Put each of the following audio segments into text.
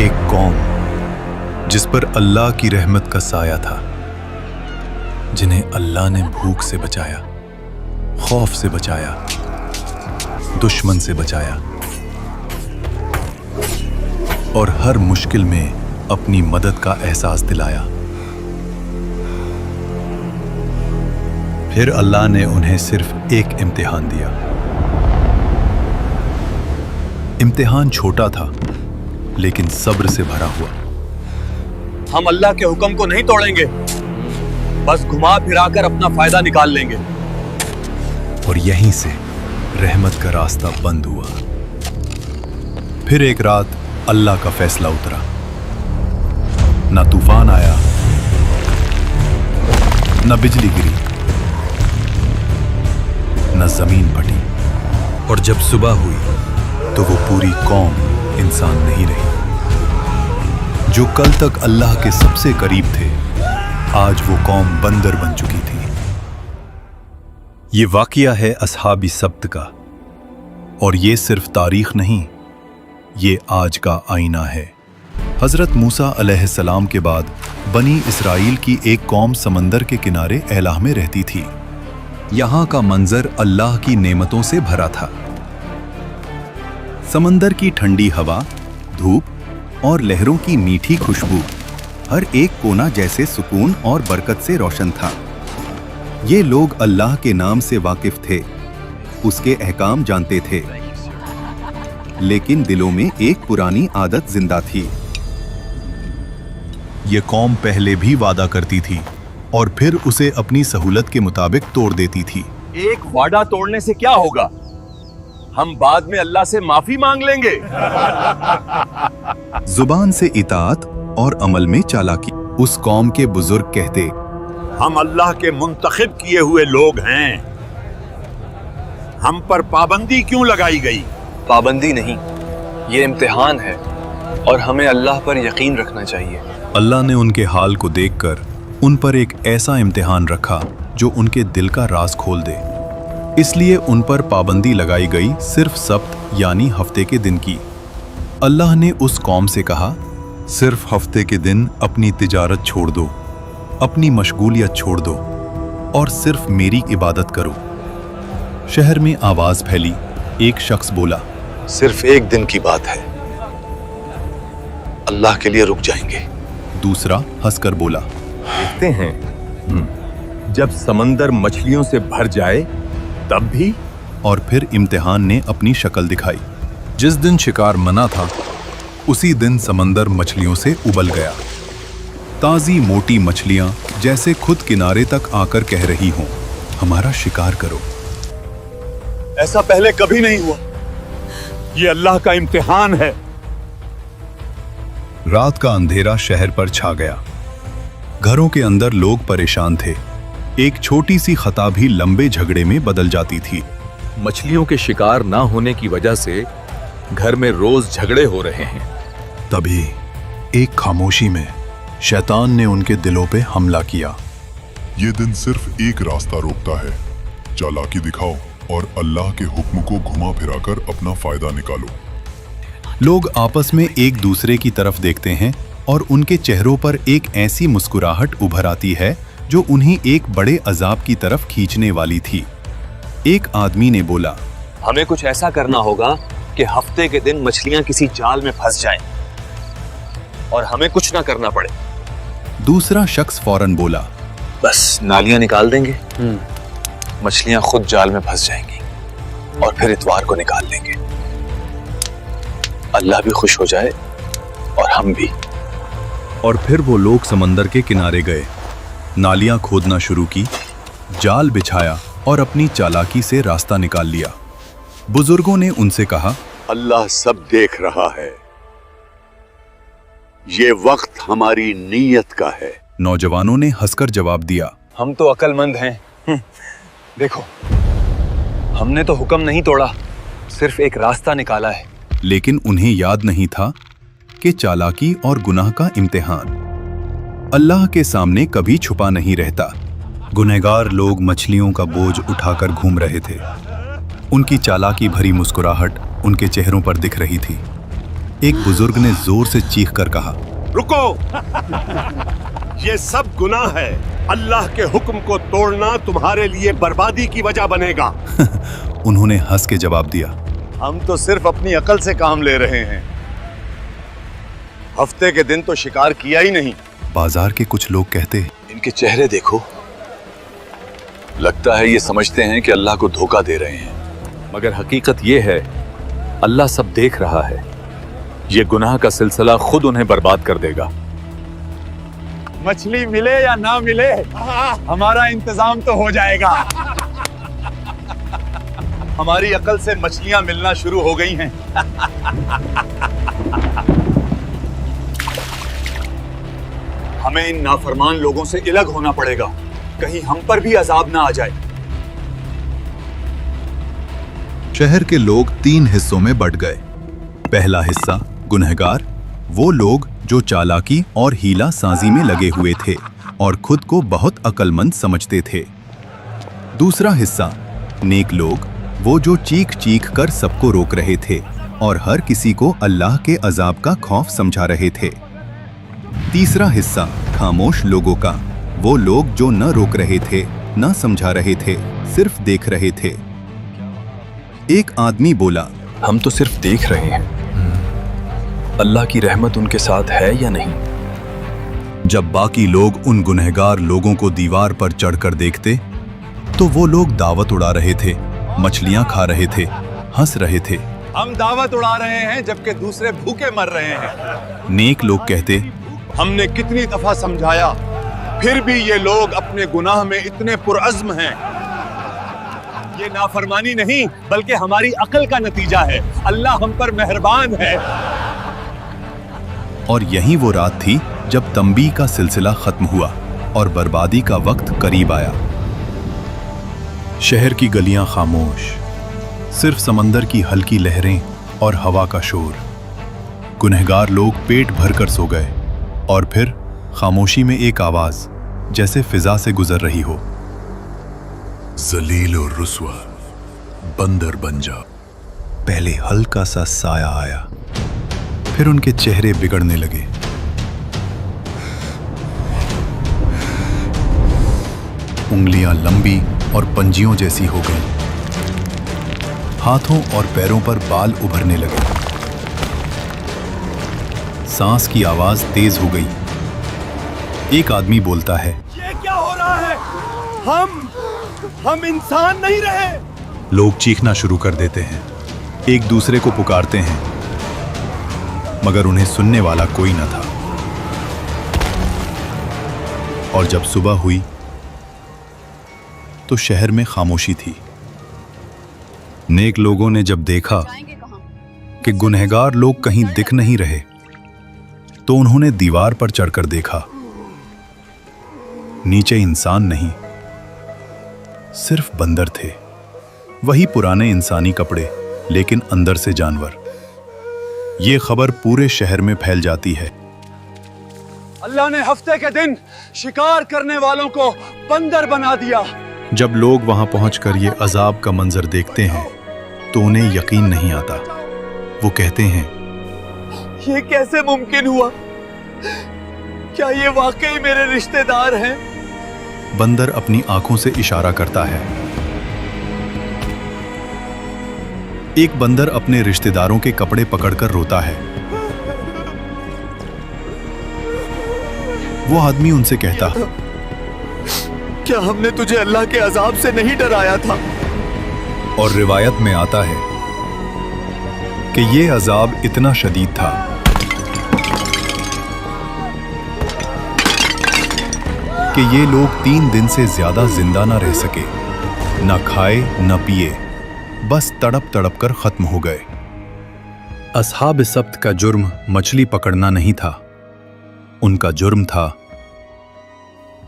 एक कौम जिस पर अल्लाह की रहमत का साया था, जिन्हें अल्लाह ने भूख से बचाया, खौफ से बचाया, दुश्मन से बचाया और हर मुश्किल में अपनी मदद का एहसास दिलाया। फिर अल्लाह ने उन्हें सिर्फ एक इम्तिहान दिया। इम्तिहान छोटा था लेकिन सब्र से भरा हुआ। हम अल्लाह के हुक्म को नहीं तोड़ेंगे, बस घुमा फिराकर अपना फायदा निकाल लेंगे। और यहीं से रहमत का रास्ता बंद हुआ। फिर एक रात अल्लाह का फैसला उतरा। न तूफान आया, न बिजली गिरी, न जमीन फटी। और जब सुबह हुई तो वो पूरी कौम इंसान नहीं रही। जो कल तक अल्लाह के सबसे करीब थे, आज वो कौम बंदर बन चुकी थी। ये वाकया है असहाबी सब्त का, और ये सिर्फ तारीख नहीं, ये आज का आईना है। हजरत मूसा अलैहिस्सलाम के बाद बनी इसराइल की एक कौम समंदर के किनारे एलाह में रहती थी। यहां का मंजर अल्लाह की नेमतों से भरा था। समंदर की ठंडी हवा, धूप और लहरों की मीठी खुशबू, हर एक कोना जैसे सुकून और बरकत से रोशन था। ये लोग अल्लाह के नाम से वाकिफ थे, उसके अहकाम जानते थे, लेकिन दिलों में एक पुरानी आदत जिंदा थी। ये कौम पहले भी वादा करती थी और फिर उसे अपनी सहूलत के मुताबिक तोड़ देती थी। एक वादा तोड़ने से क्या होगा? हम बाद में अल्लाह से माफी मांग लेंगे। जुबान से इताअत और अमल में चालाकी। उस कौम के बुजुर्ग कहते, हम अल्लाह के मुंतखब किए हुए लोग हैं, हम पर पाबंदी क्यों लगाई गई? पाबंदी नहीं, ये इम्तिहान है और हमें अल्लाह पर यकीन रखना चाहिए। अल्लाह ने उनके हाल को देखकर उन पर एक ऐसा इम्तिहान रखा जो उनके दिल का राज खोल दे। इसलिए उन पर पाबंदी लगाई गई सिर्फ सब्त यानी हफ्ते के दिन की। अल्लाह ने उस कौम से कहा, सिर्फ हफ्ते के दिन अपनी तिजारत छोड़ दो, अपनी मशगूलियत छोड़ दो और सिर्फ मेरी इबादत करो। शहर में आवाज फैली। एक शख्स बोला, सिर्फ एक दिन की बात है, अल्लाह के लिए रुक जाएंगे। दूसरा हंसकर बोला, देखते हैं जब समंदर मछलियों से भर जाए तब भी। और फिर इम्तिहान ने अपनी शक्ल दिखाई। जिस दिन शिकार मना था, उसी दिन समंदर मछलियों से उबल गया। ताजी मोटी मछलियां जैसे खुद किनारे तक आकर कह रही हों, हमारा शिकार करो। ऐसा पहले कभी नहीं हुआ, ये अल्लाह का इम्तिहान है। रात का अंधेरा शहर पर छा गया। घरों के अंदर लोग परेशान थे। एक छोटी सी खता भी लंबे झगड़े में बदल जाती थी। मछलियों के शिकार ना होने की वजह से घर में रोज झगड़े हो रहे हैं। तभी एक खामोशी में शैतान ने उनके दिलों पे हमला किया। ये दिन सिर्फ एक रास्ता रोकता है, चालाकी दिखाओ और अल्लाह के हुक्म को घुमा फिराकर अपना फायदा निकालो। लोग आपस में एक दूसरे की तरफ देखते हैं और उनके चेहरों पर एक ऐसी मुस्कुराहट उभर आती है जो उन्हें एक बड़े अजाब की तरफ खींचने वाली थी। एक आदमी ने बोला, हमें कुछ ऐसा करना होगा कि हफ्ते के दिन मछलियां किसी जाल में फंस जाएं और हमें कुछ ना करना पड़े। दूसरा शख्स फौरन बोला, बस नालियां निकाल देंगे, मछलियां खुद जाल में फंस जाएंगी और फिर इतवार को निकाल लेंगे। अल्लाह भी खुश हो जाए और हम भी। और फिर वो लोग समंदर के किनारे गए, नालियां खोदना शुरू की, जाल बिछाया और अपनी चालाकी से रास्ता निकाल लिया। बुजुर्गों ने उनसे कहा, अल्लाह सब देख रहा है, ये वक्त हमारी नीयत का है। नौजवानों ने हंसकर जवाब दिया, हम तो अक्लमंद हैं। देखो, हमने तो हुक्म नहीं तोड़ा, सिर्फ एक रास्ता निकाला है। लेकिन उन्हें याद नहीं था कि चालाकी और गुनाह का इम्तिहान अल्लाह के सामने कभी छुपा नहीं रहता। गुनहगार लोग मछलियों का बोझ उठाकर घूम रहे थे। उनकी चालाकी भरी मुस्कुराहट उनके चेहरों पर दिख रही थी। एक बुजुर्ग ने जोर से चीख कर कहा, रुको, ये सब गुनाह है। अल्लाह के हुक्म को तोड़ना तुम्हारे लिए बर्बादी की वजह बनेगा। उन्होंने हंस के जवाब दिया, हम तो सिर्फ अपनी अकल से काम ले रहे हैं। हफ्ते के दिन तो शिकार किया ही नहीं। बाजार के कुछ लोग कहते, इनके चेहरे देखो, लगता है ये समझते हैं कि अल्लाह को धोखा दे रहे हैं। मगर हकीकत ये है, अल्लाह सब देख रहा है। ये गुनाह का सिलसिला खुद उन्हें बर्बाद कर देगा। मछली मिले या ना मिले, हमारा इंतजाम तो हो जाएगा। हमारी अकल से मछलियां मिलना शुरू हो गई हैं। हमें इन नाफरमान लोगों से अलग होना पड़ेगा, कहीं हम पर भी अजाब ना आ जाए। शहर के लोग 3 हिस्सों में बंट गए। पहला हिस्सा गुनहगार, वो लोग जो चालाकी और हीला साजी में लगे हुए थे और खुद को बहुत अक्लमंद समझते थे। दूसरा हिस्सा नेक लोग, वो जो चीख चीख कर सबको रोक रहे थे और हर किसी को अल्लाह के अजाब का खौफ समझा रहे थे। तीसरा हिस्सा खामोश लोगों का, वो लोग जो न रोक रहे थे, न समझा रहे थे, सिर्फ देख रहे थे। एक आदमी बोला, हम तो सिर्फ देख रहे हैं, अल्लाह की रहमत उनके साथ है या नहीं। जब बाकी लोग उन गुनहगार लोगों को दीवार पर चढ़कर देखते तो वो लोग दावत उड़ा रहे थे, मछलियां खा रहे थे, हंस रहे थे। हम दावत उड़ा रहे हैं जबकि दूसरे भूखे मर रहे हैं। नेक लोग कहते, हमने कितनी दफा समझाया, फिर भी ये लोग अपने गुनाह में इतने पुरअज़्म हैं। ये नाफरमानी नहीं बल्कि हमारी अकल का नतीजा है। अल्लाह हम पर मेहरबान है। और यही वो रात थी जब तंबी का सिलसिला खत्म हुआ और बर्बादी का वक्त करीब आया। शहर की गलियां खामोश, सिर्फ समंदर की हल्की लहरें और हवा का शोर। गुनहगार लोग पेट भरकर सो गए और फिर खामोशी में एक आवाज जैसे फिजा से गुजर रही हो, जलील और रुस्वा, बंदर बन जा। पहले हल्का सा साया आया, फिर उनके चेहरे बिगड़ने लगे। उंगलियां लंबी और पंजियों जैसी हो गईं। हाथों और पैरों पर बाल उभरने लगे। सांस की आवाज तेज हो गई। एक आदमी बोलता है, ये क्या हो रहा है? हम इंसान नहीं रहे। लोग चीखना शुरू कर देते हैं, एक दूसरे को पुकारते हैं, मगर उन्हें सुनने वाला कोई न था। और जब सुबह हुई तो शहर में खामोशी थी। नेक लोगों ने जब देखा कि गुनहगार लोग कहीं दिख नहीं रहे तो उन्होंने दीवार पर चढ़कर देखा। नीचे इंसान नहीं, सिर्फ बंदर थे। वही पुराने इंसानी कपड़े, लेकिन अंदर से जानवर। ये खबर पूरे शहर में फैल जाती है। अल्लाह ने हफ्ते के दिन शिकार करने वालों को बंदर बना दिया। जब लोग वहां पहुंचकर ये अजाब का मंजर देखते हैं तो उन्हें यकीन नहीं आता। वो कहते हैं, ये कैसे मुमकिन हुआ? क्या ये वाकई मेरे रिश्तेदार हैं? बंदर अपनी आंखों से इशारा करता है। एक बंदर अपने रिश्तेदारों के कपड़े पकड़कर रोता है। वो आदमी उनसे कहता, क्या हमने तुझे अल्लाह के अजाब से नहीं डराया था? और रिवायत में आता है कि ये अजाब इतना शदीद था कि ये लोग 3 दिन से ज्यादा जिंदा ना रह सके, ना खाए न पिए, बस तड़प तड़प कर खत्म हो गए। अस्हाब सब्त का जुर्म मछली पकड़ना नहीं था, उनका जुर्म था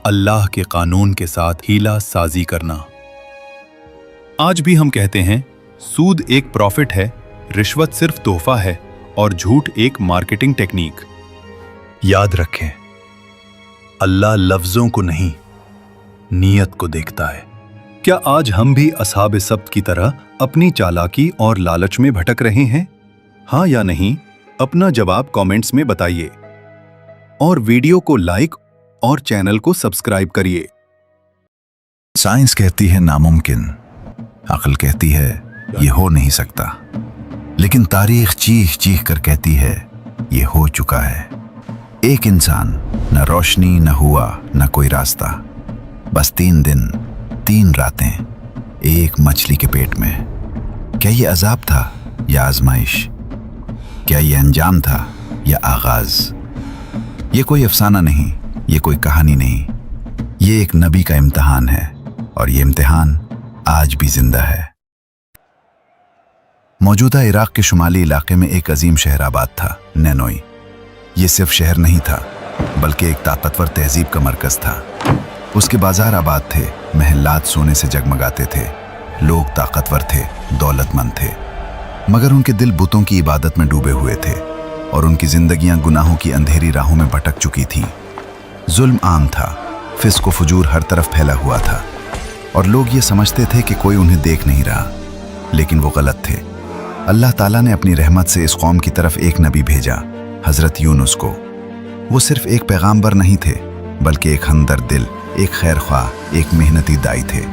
अल्लाह के कानून के साथ हीला साजी करना। आज भी हम कहते हैं सूद एक प्रॉफिट है, रिश्वत सिर्फ तोहफा है और झूठ एक मार्केटिंग टेक्निक। याद रखें, अल्लाह लफ्जों को नहीं, नीयत को देखता है। क्या आज हम भी अस्हाब सब्त की तरह अपनी चालाकी और लालच में भटक रहे हैं? हाँ या नहीं? अपना जवाब कमेंट्स में बताइए और वीडियो को लाइक और चैनल को सब्सक्राइब करिए। साइंस कहती है नामुमकिन, अक्ल कहती है ये हो नहीं सकता, लेकिन तारीख चीख चीख कर कहती है ये हो चुका है। एक इंसान, न रोशनी, न हुआ, न कोई रास्ता, बस 3 दिन 3 रातें एक मछली के पेट में। क्या ये अजाब था या आजमाइश? क्या ये अंजाम था या आगाज? ये कोई अफसाना नहीं, ये कोई कहानी नहीं, ये एक नबी का इम्तिहान है, और ये इम्तिहान आज भी जिंदा है। मौजूदा इराक के शुमाली इलाके में एक अजीम शहर आबाद था, नैनोई। ये सिर्फ शहर नहीं था, बल्कि एक ताकतवर तहजीब का मरकज था। उसके बाजार आबाद थे, महल्लात सोने से जगमगाते थे, लोग ताकतवर थे, दौलतमंद थे, मगर उनके दिल बुतों की इबादत में डूबे हुए थे और उनकी जिंदगियां गुनाहों की अंधेरी राहों में भटक चुकी थीं। जुल्म आम था, फिस्क व फुजूर हर तरफ फैला हुआ था और लोग ये समझते थे कि कोई उन्हें देख नहीं रहा, लेकिन वो गलत थे। अल्लाह ताला ने अपनी रहमत से इस कौम की तरफ एक नबी भेजा, हजरत यूनुस को। वो सिर्फ एक पैगाम्बर नहीं थे, बल्कि एक हमदर्द दिल, एक खैर ख्वाह, एक मेहनती दाई थे।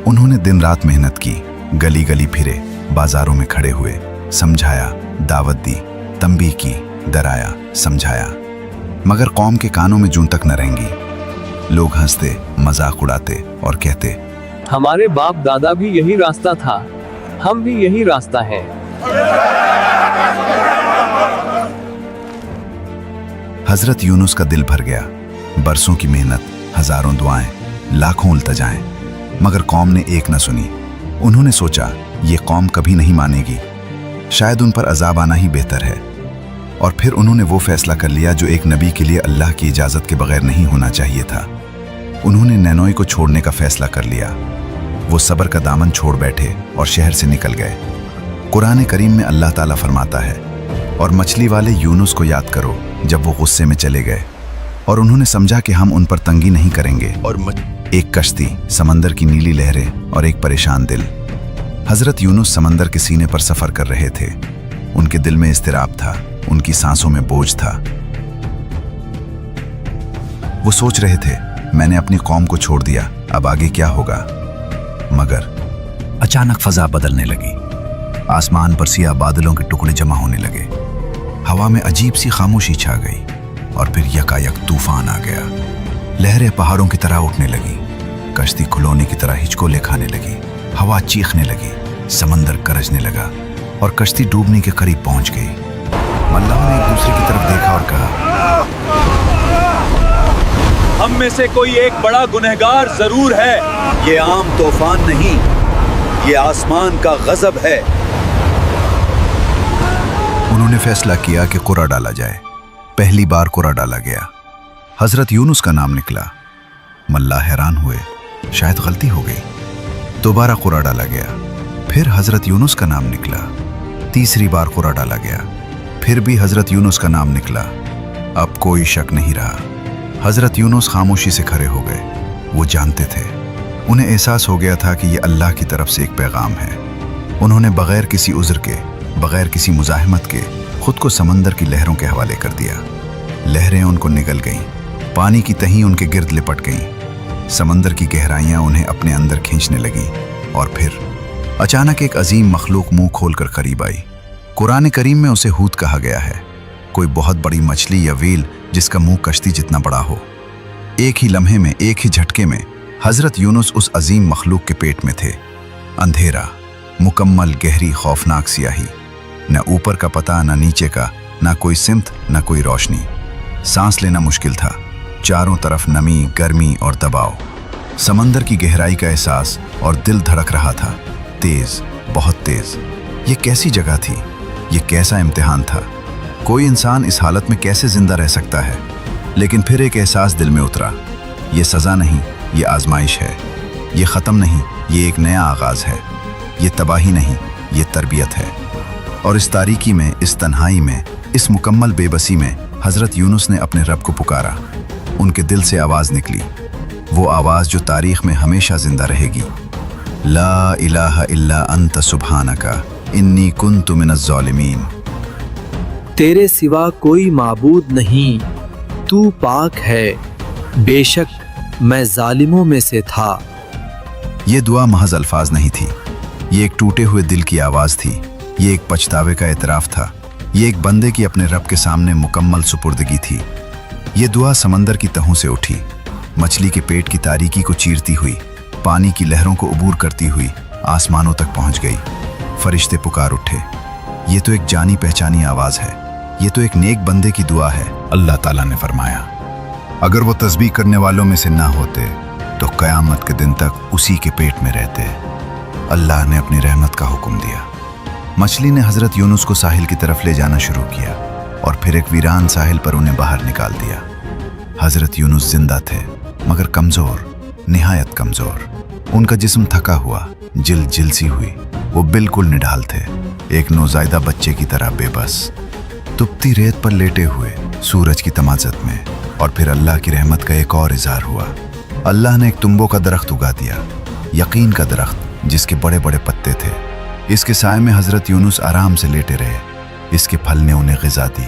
उन्होंने दिन रात मेहनत की, गली गली फिरे, बाजारों में खड़े हुए, समझाया, दावत दी, तंबीह की, डराया, समझाया, मगर कौम के कानों में जूं तक न रहेंगी। लोग हंसते, मजाक उड़ाते और कहते, हमारे बाप दादा भी यही रास्ता था, हम भी यही रास्ता है। हजरत यूनुस का दिल भर गया। बरसों की मेहनत, हजारों दुआएं, लाखों उल्तजाएं, मगर कौम ने एक न सुनी। उन्होंने सोचा ये कौम कभी नहीं मानेगी, शायद उन पर अजाब आना ही बेहतर है। और फिर उन्होंने वो फैसला कर लिया जो एक नबी के लिए अल्लाह की इजाज़त के बगैर नहीं होना चाहिए था। उन्होंने नैनोई को छोड़ने का फैसला कर लिया। वो सब्र का दामन छोड़ बैठे और शहर से निकल गए। कुरान करीम में अल्लाह ताला फरमाता है, और मछली वाले यूनुस को याद करो जब वो गुस्से में चले गए और उन्होंने समझा कि हम उन पर तंगी नहीं करेंगे। और एक कश्ती, समंदर की नीली लहरें और एक परेशान दिल। हजरत यूनुस समंदर के सीने पर सफर कर रहे थे। उनके दिल में इस्तिराब था, उनकी सांसों में बोझ था। वो सोच रहे थे, मैंने अपनी कौम को छोड़ दिया, अब आगे क्या होगा? मगर अचानक फजा बदलने लगी। आसमान पर सियाह बादलों के टुकड़े जमा होने लगे। हवा में अजीब सी खामोशी छा गई और फिर यकायक तूफान आ गया। लहरें पहाड़ों की तरह उठने लगी, कश्ती खिलौने की तरह हिचकोले खाने लगी, हवा चीखने लगी, समंदर गरजने लगा और कश्ती डूबने के करीब पहुंच गई। मल्लाहों ने एक दूसरे की तरफ देखा और कहा, हम में से कोई एक बड़ा गुनहगार जरूर है। ये आम तूफान नहीं, ये आसमान का गजब है। उन्होंने फैसला किया कि कुरा डाला जाए। पहली बार कुरा डाला गया। हजरत यूनुस का नाम निकला। मल्लाह हैरान हुए, शायद गलती हो गई। दोबारा कुरा डाला गया। फिर हजरत यूनुस का नाम निकला। तीसरी बार कुरा डाला गया। फिर भी हजरत यूनुस का नाम निकला। अब कोई शक नहीं रहा। हजरत यूनुस खामोशी से खड़े हो गए। वो जानते थे, उन्हें एहसास हो गया था कि ये अल्लाह की तरफ से एक पैगाम है। उन्होंने बगैर किसी उज़्र के, बगैर किसी मुज़ाहमत के खुद को समंदर की लहरों के हवाले कर दिया। लहरें उनको निगल गईं, पानी की तहीं उनके गिर्द लिपट गईं, समंदर की गहराइयां उन्हें अपने अंदर खींचने लगीं। और फिर अचानक एक अजीम मखलूक मुंह खोलकर करीब आई। कुरान करीम में उसे हूत कहा गया है, कोई बहुत बड़ी मछली या व्हेल जिसका मुंह कश्ती जितना बड़ा हो। एक ही लम्हे में, एक ही झटके में हजरत यूनुस उस अजीम मखलूक के पेट में थे। अंधेरा, मुकम्मल गहरी खौफनाक सियाही, न ऊपर का पता, न नीचे का, न कोई सिमत, न कोई रोशनी। सांस लेना मुश्किल था। चारों तरफ नमी, गर्मी और दबाव। समंदर की गहराई का एहसास और दिल धड़क रहा था, तेज, बहुत तेज। ये कैसी जगह थी? ये कैसा इम्तिहान था? कोई इंसान इस हालत में कैसे जिंदा रह सकता है? लेकिन फिर एक एहसास दिल में उतरा, ये सज़ा नहीं, ये आजमाइश है। ये ख़त्म नहीं, ये एक नया आगाज़ है। ये तबाही नहीं, ये तरबियत है। और इस तारीकी में, इस तन्हाई में, इस मुकम्मल बेबसी में हज़रत यूनुस ने अपने रब को पुकारा। उनके दिल से आवाज़ निकली, वो आवाज़ जो तारीख़ में हमेशा ज़िंदा रहेगी। ला इलाहा इल्ला अंत सुब्हानका इन्नी कुन्तु मिनज़ ज़ालिमीन। तेरे सिवा कोई माबूद नहीं, तू पाक है, बेशक मैं जालिमों में से था। ये दुआ महज अल्फाज नहीं थी, ये एक टूटे हुए दिल की आवाज़ थी, ये एक पछतावे का एतराफ़ था, ये एक बंदे की अपने रब के सामने मुकम्मल सुपुर्दगी थी। ये दुआ समंदर की तहों से उठी, मछली के पेट की तारीकी को चीरती हुई, पानी की लहरों को उबूर करती हुई आसमानों तक पहुंच गई। फरिश्ते पुकार उठे, ये तो एक जानी पहचानी आवाज़ है, ये तो एक नेक बंदे की दुआ है। अल्लाह ताला ने फरमाया, अगर वो तस्बीह करने वालों में से ना होते तो क़यामत के दिन तक उसी के पेट में रहते। अल्लाह ने अपनी रहमत का हुक्म दिया। मछली ने हज़रत यूनुस को साहिल की तरफ ले जाना शुरू किया और फिर एक वीरान साहिल पर उन्हें बाहर निकाल दिया। हज़रत यूनुस जिंदा थे मगर कमज़ोर, निहायत कमज़ोर। उनका जिस्म थका हुआ, जिल्द जिल सी हुई, वो बिल्कुल निढाल थे, एक नौज़ायदा बच्चे की तरह बेबस, तुपती रेत पर लेटे हुए सूरज की तमाज़त में। और फिर अल्लाह की रहमत का एक और इज़हार हुआ। अल्लाह ने एक तुंबों का दरख्त उगा दिया, यकीन का दरख्त जिसके बड़े बड़े पत्ते थे। इसके साए में हज़रत यूनुस आराम से लेटे रहे। इसके फल ने उन्हें ग़िज़ा दी,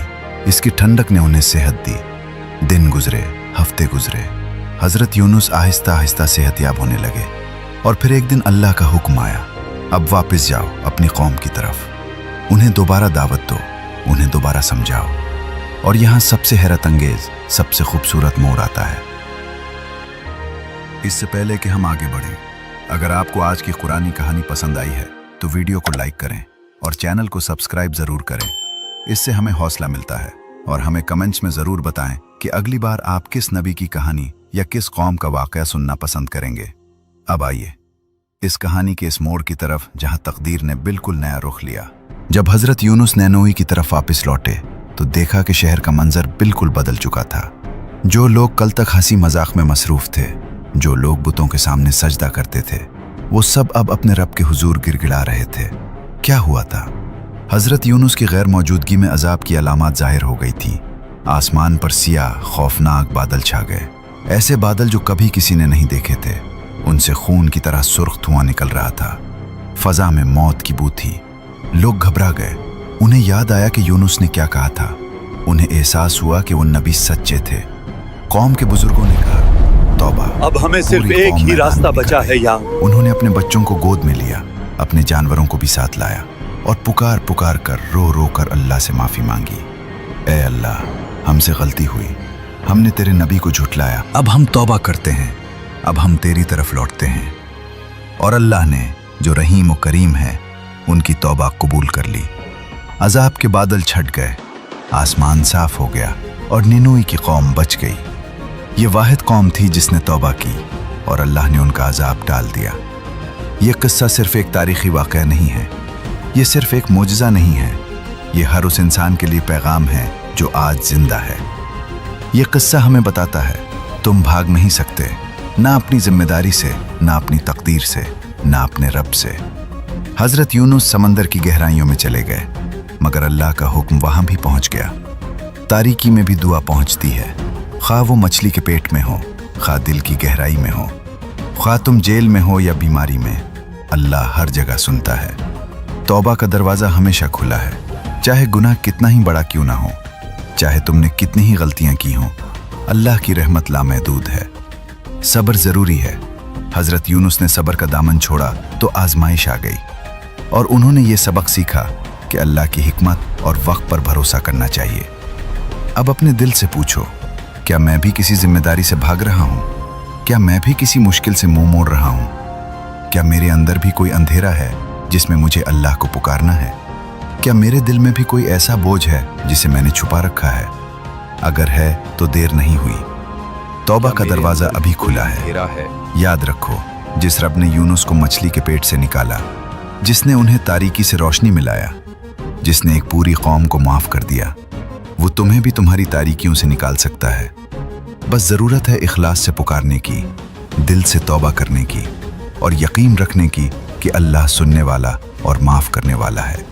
इसकी ठंडक ने उन्हें सेहत दी। दिन गुजरे, हफ्ते गुजरे, हज़रत यूनुस आहिस्ता आहिस्ता सेहतयाब होने लगे। और फिर एक दिन अल्लाह का हुक्म आया, अब वापस जाओ अपनी कौम की तरफ, उन्हें दोबारा दावत दो, उन्हें दोबारा समझाओ। और यहाँ सबसे हैरत अंगेज, सबसे खूबसूरत मोड़ आता है। इससे पहले कि हम आगे बढ़ें, अगर आपको आज की कुरानी कहानी पसंद आई है तो वीडियो को लाइक करें और चैनल को सब्सक्राइब ज़रूर करें। इससे हमें हौसला मिलता है। और हमें कमेंट्स में ज़रूर बताएं कि अगली बार आप किस नबी की कहानी या किस कौम का वाक़या सुनना पसंद करेंगे। अब आइए इस कहानी के इस मोड़ की तरफ जहाँ तकदीर ने बिल्कुल नया रुख लिया। जब हज़रत यूनुस नैनोई की तरफ वापस लौटे तो देखा कि शहर का मंजर बिल्कुल बदल चुका था। जो लोग कल तक हंसी मजाक में मसरूफ थे, जो लोग बुतों के सामने सजदा करते थे, वो सब अब अपने रब के हुजूर गिड़गिड़ा रहे थे। क्या हुआ था? हज़रत यूनुस की गैर मौजूदगी में अजाब की अलामात जाहिर हो गई थी। आसमान पर सियाह खौफनाक बादल छा गए, ऐसे बादल जो कभी किसी ने नहीं देखे थे। उनसे खून की तरह सुर्ख धुआं निकल रहा था। फजा में मौत की बू थी। लोग घबरा गए। उन्हें याद आया कि यूनुस ने क्या कहा था। उन्हें एहसास हुआ कि वो नबी सच्चे थे। कौम के बुजुर्गों ने कहा, तौबा, अब हमें सिर्फ एक ही रास्ता बचा है यहाँ। उन्होंने अपने बच्चों को गोद में लिया, अपने जानवरों को भी साथ लाया और पुकार पुकार कर रो रो कर अल्लाह से माफ़ी मांगी। ए अल्लाह, हमसे गलती हुई, हमने तेरे नबी को झुठलाया, अब हम तौबा करते हैं, अब हम तेरी तरफ लौटते हैं। और अल्लाह ने जो रहीम व करीम है उनकी तौबा कबूल कर ली। अजाब के बादल छट गए, आसमान साफ हो गया और निनूई की कौम बच गई। ये वाहिद कौम थी जिसने तौबा की और अल्लाह ने उनका अजाब टाल दिया। ये किस्सा सिर्फ एक तारीखी वाक़या नहीं है, ये सिर्फ एक मोजज़ा नहीं है, ये हर उस इंसान के लिए पैगाम है जो आज जिंदा है। ये किस्सा हमें बताता है, तुम भाग नहीं सकते, ना अपनी जिम्मेदारी से, ना अपनी तकदीर से, ना अपने रब से। हज़रत यूनुस समंदर की गहराइयों में चले गए, मगर अल्लाह का हुक्म वहां भी पहुंच गया। तारीकी में भी दुआ पहुंचती है, खा वो मछली के पेट में हो, खा दिल की गहराई में हो, खा तुम जेल में हो या बीमारी में, अल्लाह हर जगह सुनता है। तौबा का दरवाज़ा हमेशा खुला है, चाहे गुनाह कितना ही बड़ा क्यों ना हो, चाहे तुमने कितनी ही गलतियां की हों, अल्लाह की रहमत लामहदूद है। सब्र ज़रूरी है। हज़रत यूनुस ने सब्र का दामन छोड़ा तो आजमाइश आ गई और उन्होंने ये सबक सीखा कि अल्लाह की हिकमत और वक्त पर भरोसा करना चाहिए। अब अपने दिल से पूछो, क्या मैं भी किसी जिम्मेदारी से भाग रहा हूँ? क्या मैं भी किसी मुश्किल से मुंह मोड़ रहा हूँ? क्या मेरे अंदर भी कोई अंधेरा है जिसमें मुझे अल्लाह को पुकारना है? क्या मेरे दिल में भी कोई ऐसा बोझ है जिसे मैंने छुपा रखा है? अगर है तो देर नहीं हुई, तौबा का दरवाज़ा अभी खुला है। याद रखो, जिस रब ने यूनुस को मछली के पेट से निकाला, जिसने उन्हें तारीकी से रोशनी मिलाया, जिसने एक पूरी कौम को माफ़ कर दिया, वो तुम्हें भी तुम्हारी तारीकियों से निकाल सकता है। बस ज़रूरत है इखलास से पुकारने की, दिल से तौबा करने की और यकीन रखने की कि अल्लाह सुनने वाला और माफ़ करने वाला है।